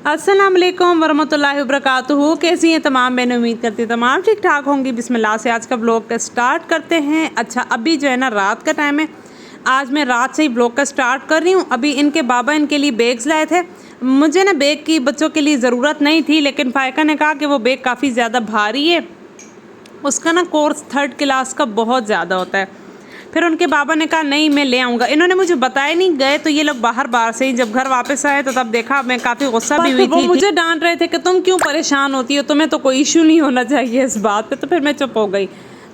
अस्सलाम वालेकुम वरहमतुल्लाहि वबरकातुहू। कैसी हैं तमाम बहनें? उम्मीद करती हैं तमाम ठीक ठाक होंगी। बिस्मिल्लाह से आज का ब्लॉग स्टार्ट करते हैं। अच्छा, अभी जो है ना रात का टाइम है। आज मैं रात से ही ब्लॉग का स्टार्ट कर रही हूँ। अभी इनके बाबा इनके लिए बैग्स लाए थे। मुझे ना बैग की बच्चों के लिए ज़रूरत नहीं थी, लेकिन फ़ायका ने कहा कि वो बैग काफ़ी ज़्यादा भारी है, उसका ना कोर्स 3rd क्लास का बहुत ज़्यादा होता है। फिर उनके बाबा ने कहा नहीं मैं ले आऊँगा। इन्होंने मुझे बताया नहीं, गए तो ये लोग बाहर से ही। जब घर वापस आए तो तब देखा, मैं काफ़ी गुस्सा भी हुई थी। वो मुझे डांट रहे थे कि तुम क्यों परेशान होती हो, तुम्हें तो कोई इशू नहीं होना चाहिए इस बात पे। तो फिर मैं चुप हो गई।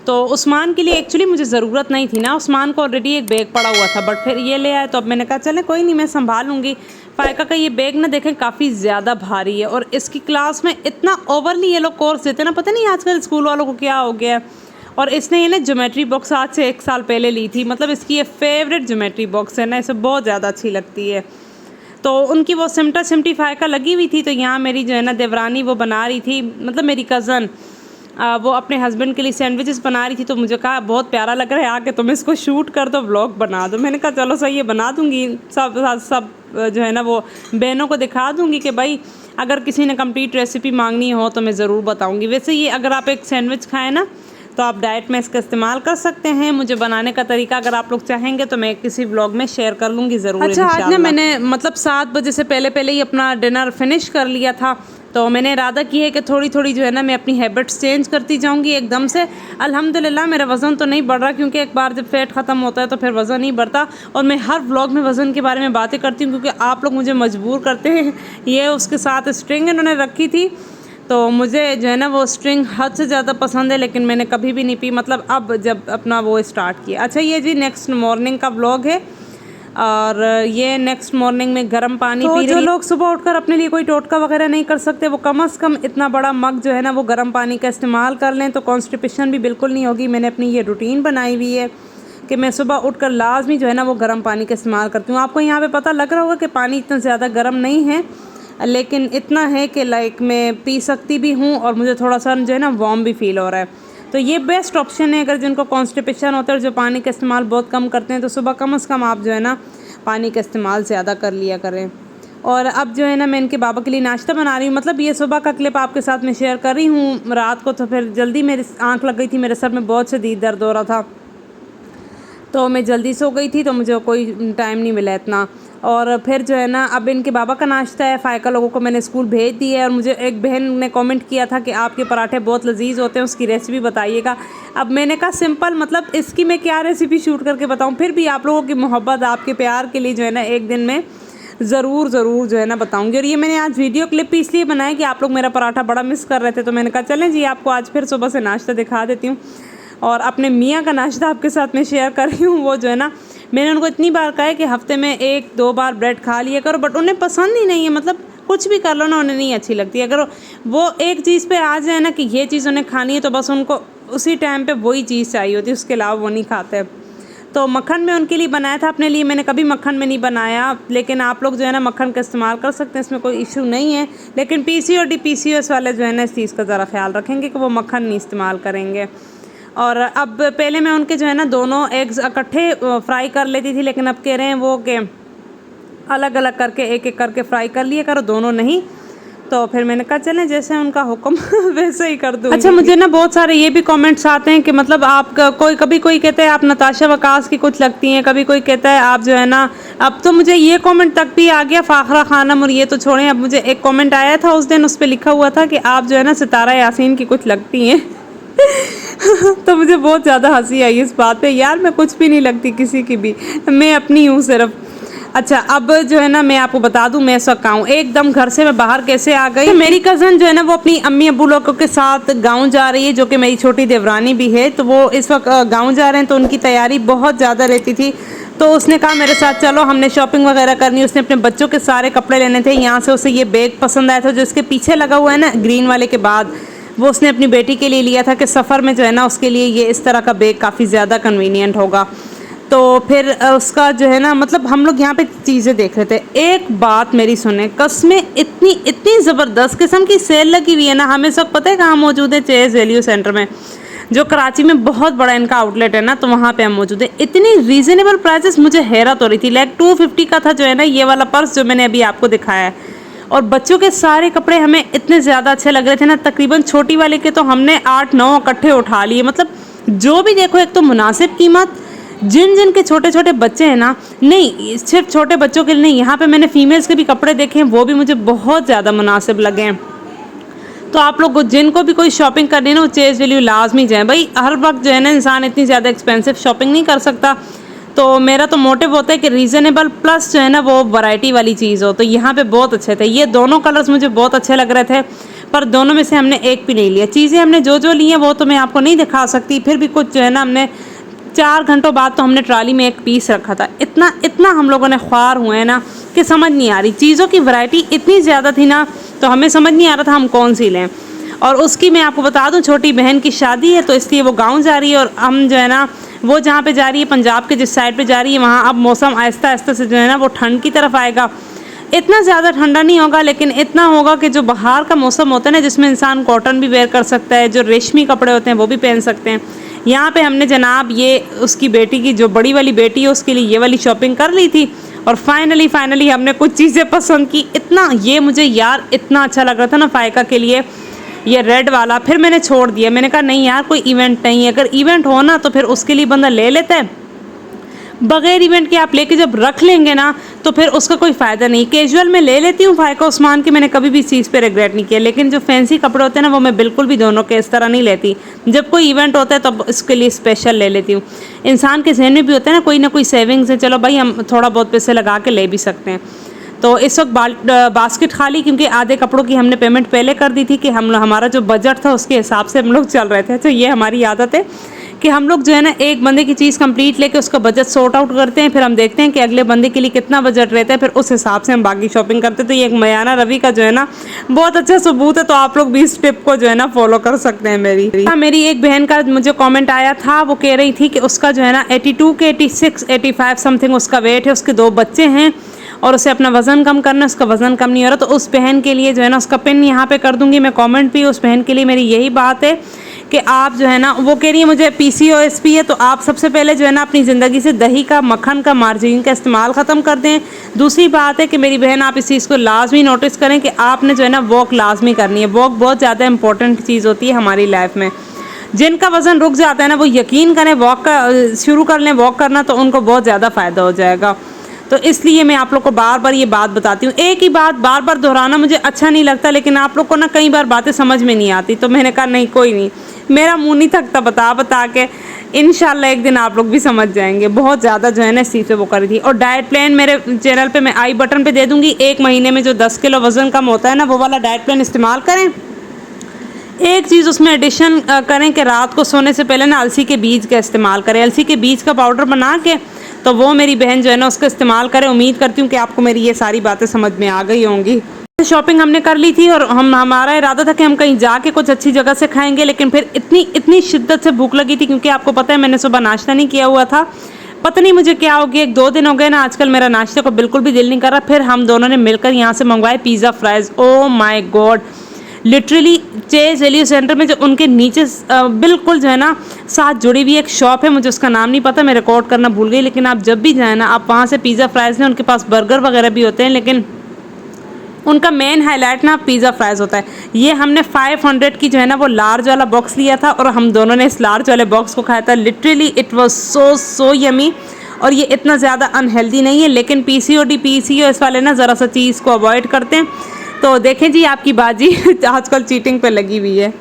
तो उस्मान के लिए एक्चुअली मुझे ज़रूरत नहीं थी ना, उस्मान को ऑलरेडी एक बैग पड़ा हुआ था, बट फिर ये ले आए तो अब मैंने कहा चले कोई नहीं, मैं संभाल लूँगी। फ़ायका का ये बैग ना देखें काफ़ी ज़्यादा भारी है, और इसकी क्लास में इतना ओवरली ये लोग कोर्स देते हैं ना, पता नहीं आजकल स्कूल वालों को क्या हो गया है। और इसने ये ना ज्योमेट्री बॉक्स आज से 1 साल पहले ली थी, मतलब इसकी ये फेवरेट ज्योमेट्री बॉक्स है ना, इसे बहुत ज़्यादा अच्छी लगती है। तो उनकी वो सिमटी फ़ायका लगी हुई थी, तो यहाँ मेरी जो है ना देवरानी वो बना रही थी, मतलब मेरी कज़न वो अपने हस्बैंड के लिए सैंडविचेस बना रही थी। तो मुझे कहा बहुत प्यारा लग रहा है, आके तुम इसको शूट कर दो, व्लॉग बना दो। मैंने कहा चलो सही है, बना दूँगी। सब जो है ना वो बहनों को दिखा दूँगी कि भाई अगर किसी ने कंप्लीट रेसिपी मांगनी हो तो मैं ज़रूर बताऊँगी। वैसे ये अगर आप एक सैंडविच खाएँ ना तो आप डाइट में इसका इस्तेमाल कर सकते हैं। मुझे बनाने का तरीका अगर आप लोग चाहेंगे तो मैं किसी व्लॉग में शेयर कर लूँगी ज़रूर। अच्छा, आज ना मैंने मतलब 7 बजे से पहले ही अपना डिनर फिनिश कर लिया था। तो मैंने इरादा की है कि थोड़ी थोड़ी जो है ना मैं अपनी हैबिट्स चेंज करती जाऊंगी एकदम से। अल्हम्दुलिल्लाह मेरा वज़न तो नहीं बढ़ रहा, क्योंकि एक बार जब फैट ख़त्म होता है तो फिर वज़न नहीं बढ़ता। और मैं हर व्लॉग में वज़न के बारे में बातें करती हूँ, क्योंकि आप लोग मुझे मजबूर करते हैं। ये उसके साथ स्ट्रिंग इन्होंने रखी थी, तो मुझे जो है ना वो स्ट्रिंग हद से ज़्यादा पसंद है, लेकिन मैंने कभी भी नहीं पी, मतलब अब जब अपना वो स्टार्ट किया। अच्छा, ये जी नेक्स्ट मॉर्निंग का व्लॉग है, और ये नेक्स्ट मॉर्निंग में गर्म पानी पी रही। जो लोग सुबह उठकर अपने लिए कोई टोटका वगैरह नहीं कर सकते, वो कम से कम इतना बड़ा मग जो है ना वो गर्म पानी का इस्तेमाल कर लें, तो कॉन्स्टिपेशन भी बिल्कुल नहीं होगी। मैंने अपनी ये रूटीन बनाई हुई है कि मैं सुबह उठकर लाजमी जो है ना वो गर्म पानी का इस्तेमाल करती हूँ। आपको यहाँ पे पता लग रहा होगा कि पानी इतना ज़्यादा गर्म नहीं है, लेकिन इतना है कि लाइक मैं पी सकती भी हूँ, और मुझे थोड़ा सा जो है ना वार्म भी फील हो रहा है। तो ये बेस्ट ऑप्शन है अगर जिनको कॉन्स्टिपेशन होता है और जो पानी का इस्तेमाल बहुत कम करते हैं, तो सुबह कम से कम आप जो है ना पानी का इस्तेमाल ज़्यादा कर लिया करें। और अब जो है ना मैं इनके बाबा के लिए नाश्ता बना रही हूँ, मतलब ये सुबह का क्लिप आपके साथ में शेयर कर रही हूँ। रात को तो फिर जल्दी मेरी आँख लग गई थी, मेरे सर में बहुत शदीद दर्द हो रहा था, तो मैं जल्दी सो गई थी, तो मुझे कोई टाइम नहीं मिला इतना। और फिर जो है ना अब इनके बाबा का नाश्ता है। फ़ायका लोगों को मैंने स्कूल भेज दिया है, और मुझे एक बहन ने कमेंट किया था कि आपके पराठे बहुत लजीज होते हैं, उसकी रेसिपी बताइएगा। अब मैंने कहा सिंपल, मतलब इसकी मैं क्या रेसिपी शूट करके बताऊं, फिर भी आप लोगों की मोहब्बत, आपके प्यार के लिए जो है ना एक दिन में ज़रूर जो है ना बताऊंगी। और ये मैंने आज वीडियो क्लिप भी इसलिए बनाया कि आप लोग मेरा पराठा बड़ा मिस कर रहे थे, तो मैंने कहा चलें जी आपको आज फिर सुबह से नाश्ता दिखा देती हूँ। और अपने मियाँ का नाश्ता आपके साथ में शेयर कर रही हूँ। वो जो है ना मैंने उनको इतनी बार कहा है कि हफ्ते में 1-2 बार ब्रेड खा लिया करो, बट उन्हें पसंद ही नहीं है। मतलब कुछ भी कर लो ना, उन्हें नहीं अच्छी लगती। अगर वो एक चीज़ पे आ जाए ना कि ये चीज़ उन्हें खानी है, तो बस उनको उसी टाइम पे वही चीज़ चाहिए होती है, उसके अलावा वो नहीं खाते। तो मक्खन में उनके लिए बनाया था, अपने लिए मैंने कभी मक्खन में नहीं बनाया, लेकिन आप लोग जो है ना मक्खन का इस्तेमाल कर सकते हैं, इसमें कोई इशू नहीं है। लेकिन PCOD PCOS वाले जो है ना इस चीज़ का ज़रा ख्याल रखेंगे कि वो मक्खन नहीं इस्तेमाल करेंगे। और अब पहले मैं उनके जो है ना दोनों एग्स इकट्ठे फ्राई कर लेती थी, लेकिन अब कह रहे हैं वो कि अलग अलग करके एक करके फ्राई कर लिया करो, दोनों नहीं। तो फिर मैंने कहा चलें जैसे उनका हुक्म वैसे ही कर दूँ। अच्छा, मुझे ना बहुत सारे ये भी कमेंट्स आते हैं कि मतलब आप कभी कोई कहता है आप नताशा वकास की कुछ लगती हैं, कभी कोई कहता है आप जो है ना, अब तो मुझे ये कमेंट तक भी आ गया फ़ाखरा खानम, और ये तो छोड़ें, अब मुझे एक कमेंट आया था उस दिन, उस पर लिखा हुआ था कि आप जो है ना सितारा यासीन की कुछ लगती हैं। तो मुझे बहुत ज़्यादा हंसी आई इस बात पे। यार मैं कुछ भी नहीं लगती किसी की भी, मैं अपनी हूँ सिर्फ। अच्छा, अब जो है ना मैं आपको बता दूं मैं इस वक्त आऊँ एकदम घर से मैं बाहर कैसे आ गई। तो मेरी कज़न जो है ना वो अपनी अम्मी अब्बू लोगों के साथ गांव जा रही है, जो कि मेरी छोटी देवरानी भी है। तो वो इस वक्त गांव जा रहे हैं, तो उनकी तैयारी बहुत ज़्यादा रहती थी। तो उसने कहा मेरे साथ चलो, हमने शॉपिंग वगैरह करनी। उसने अपने बच्चों के सारे कपड़े लेने थे। यहाँ से उसे ये बैग पसंद आया था जो इसके पीछे लगा हुआ है ना ग्रीन वाले के बाद, वो उसने अपनी बेटी के लिए लिया था कि सफ़र में जो है ना उसके लिए ये इस तरह का बैग काफ़ी ज़्यादा कन्वीनियंट होगा। तो फिर उसका जो है ना मतलब हम लोग यहाँ पे चीज़ें देख रहे थे। एक बात मेरी सुने, कसमें इतनी ज़बरदस्त किस्म की सेल लगी हुई है ना। हमें सब पता है कहाँ मौजूद है, चेज़ वैल्यू सेंटर में, जो कराची में बहुत बड़ा इनका आउटलेट है ना, तो वहाँ पे हम मौजूद है। इतनी रीज़नेबल प्राइसेस, मुझे हैरत हो रही थी। लाइक 250 का था जो है ना ये वाला पर्स जो मैंने अभी आपको दिखाया है, और बच्चों के सारे कपड़े हमें इतने ज़्यादा अच्छे लग रहे थे ना, तकरीबन छोटी वाले के तो हमने 8-9 इकट्ठे उठा लिए। मतलब जो भी देखो, एक तो मुनासिब कीमत, जिन जिन के छोटे छोटे बच्चे हैं ना, नहीं सिर्फ छोटे बच्चों के लिए नहीं, यहाँ पे मैंने फीमेल्स के भी कपड़े देखे हैं, वो भी मुझे बहुत ज़्यादा मुनासिब लगे हैं। तो आप लोग जिनको भी कोई शॉपिंग करनी है ना, वो चेज़ वैल्यू लाजमी जाए भाई। हर वक्त जो है ना इंसान इतनी ज़्यादा एक्सपेंसिव शॉपिंग नहीं कर सकता। तो मेरा तो मोटिव होता है कि रीज़नेबल प्लस जो है ना वो वैरायटी वाली चीज़ हो। तो यहाँ पे बहुत अच्छे थे, ये दोनों कलर्स मुझे बहुत अच्छे लग रहे थे, पर दोनों में से हमने एक भी नहीं लिया। चीज़ें हमने जो जो ली हैं वो तो मैं आपको नहीं दिखा सकती, फिर भी कुछ जो है ना हमने 4 घंटों बाद तो हमने ट्रॉली में एक पीस रखा था। इतना इतना हम लोगों ने ख्वार हुए हैं ना कि समझ नहीं आ रही, चीज़ों की वैरायटी इतनी ज़्यादा थी ना, तो हमें समझ नहीं आ रहा था हम कौन सी लें। और उसकी मैं आपको बता दूं, छोटी बहन की शादी है तो इसलिए वो गांव जा रही है, और हम जो है ना वो जहाँ पे जा रही है, पंजाब के जिस साइड पे जा रही है, वहाँ अब मौसम आहिस्ता आहिस्ता से जो है ना वो ठंड की तरफ आएगा। इतना ज़्यादा ठंडा नहीं होगा, लेकिन इतना होगा कि जो बाहर का मौसम होता है ना, जिसमें इंसान कॉटन भी वेयर कर सकता है, जो रेशमी कपड़े होते हैं वो भी पहन सकते हैं। यहाँ पे हमने जनाब ये उसकी बेटी की, जो बड़ी वाली बेटी है, उसके लिए ये वाली शॉपिंग कर ली थी। और फाइनली हमने कुछ चीज़ें पसंद की। इतना ये मुझे यार इतना अच्छा लग रहा था ना फायका के लिए, ये रेड वाला। फिर मैंने छोड़ दिया, मैंने कहा नहीं यार कोई इवेंट नहीं है, अगर इवेंट हो ना तो फिर उसके लिए बंदा ले लेता है, बगैर इवेंट के आप लेके जब रख लेंगे ना तो फिर उसका कोई फ़ायदा नहीं। कैजुअल में ले लेती हूँ फायका उस्मान की, मैंने कभी भी इस चीज़ पे रिग्रेट नहीं किया, लेकिन जो फैंसी कपड़े होते हैं ना वो मैं बिल्कुल भी दोनों के इस तरह नहीं लेती। जब कोई इवेंट होता है तो इसके लिए स्पेशल ले लेती हूँ। इंसान के जहन में भी होता है ना कोई सेविंग्स है, चलो भाई हम थोड़ा बहुत पैसे लगा के ले भी सकते हैं। तो इस वक्त बास्केट खाली, क्योंकि आधे कपड़ों की हमने पेमेंट पहले कर दी थी कि हमारा जो बजट था उसके हिसाब से हम लोग चल रहे थे। तो ये हमारी आदत है कि हम लोग जो है ना एक बंदे की चीज़ कंप्लीट लेके उसका बजट सॉर्ट आउट करते हैं, फिर हम देखते हैं कि अगले बंदे के लिए कितना बजट रहता है, फिर उस हिसाब से हम बाकी शॉपिंग करते हैं। तो ये एक मयाना रवि का जो है ना बहुत अच्छा सबूत है। तो आप लोग भी इस टिप को जो है ना फॉलो कर सकते हैं। मेरी एक बहन का मुझे कॉमेंट आया था, वो कह रही थी कि उसका जो है ना 82 के 86 85 समथिंग उसका वेट है, उसके 2 बच्चे हैं और उसे अपना वज़न कम करना है, उसका वज़न कम नहीं हो रहा। तो उस बहन के लिए जो है ना उसका पिन यहाँ पे कर दूंगी मैं, कमेंट भी। उस बहन के लिए मेरी यही बात है कि आप जो है ना, वो कह रही है मुझे PCOS भी है, तो आप सबसे पहले जो है ना अपनी ज़िंदगी से दही का, मक्खन का, मार्जिन का इस्तेमाल ख़त्म कर दें। दूसरी बात है कि मेरी बहन आप इस चीज़ को लाजमी नोटिस करें कि आपने जो है ना वॉक लाजमी करनी है। वॉक बहुत ज़्यादा इंपॉर्टेंट चीज़ होती है हमारी लाइफ में। जिनका वज़न रुक जाता है ना, वो यकीन करें वॉक का शुरू कर लें वॉक करना, तो उनको बहुत ज़्यादा फ़ायदा हो जाएगा। तो इसलिए मैं आप लोग को बार बार ये बात बताती हूँ। एक ही बात बार बार दोहराना मुझे अच्छा नहीं लगता, लेकिन आप लोग को ना कई बार बातें समझ में नहीं आती, तो मैंने कहा नहीं कोई नहीं, मेरा मुंह नहीं थकता बता बता के, इंशाल्लाह एक दिन आप लोग भी समझ जाएंगे। बहुत ज़्यादा जो है ना इसी से वो करी थी। और डाइट प्लान मेरे चैनल पे मैं आई बटन पे दे दूँगी। 1 महीने में जो 10 किलो वज़न कम होता है ना, वो वाला डाइट प्लान इस्तेमाल करें। एक चीज़ उसमें एडिशन करें कि रात को सोने से पहले ना अलसी के बीज का इस्तेमाल करें। अलसी के बीज का पाउडर बना के, तो वो मेरी बहन जो है ना उसका इस्तेमाल करें। उम्मीद करती हूँ कि आपको मेरी ये सारी बातें समझ में आ गई होंगी। शॉपिंग हमने कर ली थी और हमारा इरादा था कि हम कहीं जाके कुछ अच्छी जगह से खाएंगे, लेकिन फिर इतनी शिद्दत से भूख लगी थी, क्योंकि आपको पता है मैंने सुबह नाश्ता नहीं किया हुआ था। पता नहीं मुझे क्या हो गया, 1-2 दिन हो गए ना आजकल मेरा नाश्ते को बिल्कुल भी दिल नहीं कर रहा। फिर हम दोनों ने मिलकर यहाँ से मंगवाए pizza fries. Oh my god, literally Chase value centre में जो उनके नीचे बिल्कुल जो है ना साथ जुड़ी हुई एक शॉप है, मुझे उसका नाम नहीं पता, मैं रिकॉर्ड करना भूल गई। लेकिन आप जब भी जाए ना, आप वहाँ से पिज़्ज़ा फ्राइज़ लें। उनके पास बर्गर वगैरह भी होते हैं, लेकिन उनका मेन हाईलाइट ना पिज़्ज़ा फ्राइज़ होता है। ये हमने 500 की जो है ना वो लार्ज वाला बॉक्स लिया था, और हम दोनों ने इस लार्ज वाले बॉक्स को खाया था। Literally it was so yummy. और ये इतना ज़्यादा अनहेल्दी नहीं है, लेकिन PCOS वाले ना ज़रा सा चीज़ को अवॉइड करते हैं। तो देखें जी, आपकी बाजी आजकल चीटिंग पे लगी हुई है।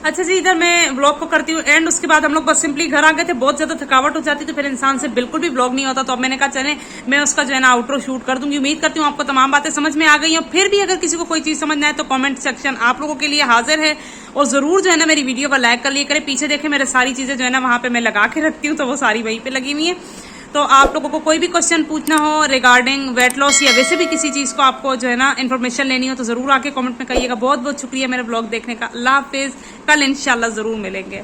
अच्छा जी, इधर मैं ब्लॉग को करती हूँ एंड। उसके बाद हम लोग बस सिंपली घर आ गए थे। बहुत ज्यादा थकावट हो जाती तो फिर इंसान से बिल्कुल भी ब्लॉग नहीं होता। तो अब मैंने कहा चले मैं उसका जो है ना आउटरो शूट कर दूंगी। उम्मीद करती हूँ आपको तमाम बातें समझ में आ गई हैं। फिर भी अगर किसी को कोई चीज समझ ना आए तो कमेंट सेक्शन आप लोगों के लिए हाजिर है। और जरूर जो है ना मेरी वीडियो को लाइक कर लिया करें। पीछे देखें मेरे सारी चीजें जो है ना वहां पे मैं लगा के रखती हूँ, तो वो सारी वहीं पे लगी हुई है। तो आप लोगों को कोई भी क्वेश्चन पूछना हो रिगार्डिंग वेट लॉस या वैसे भी किसी चीज को आपको जो है ना इन्फॉर्मेशन लेनी हो, तो जरूर आके कमेंट में कहिएगा। बहुत बहुत शुक्रिया मेरे ब्लॉग देखने का। अल्लाह हाफिज, कल इंशाल्लाह जरूर मिलेंगे।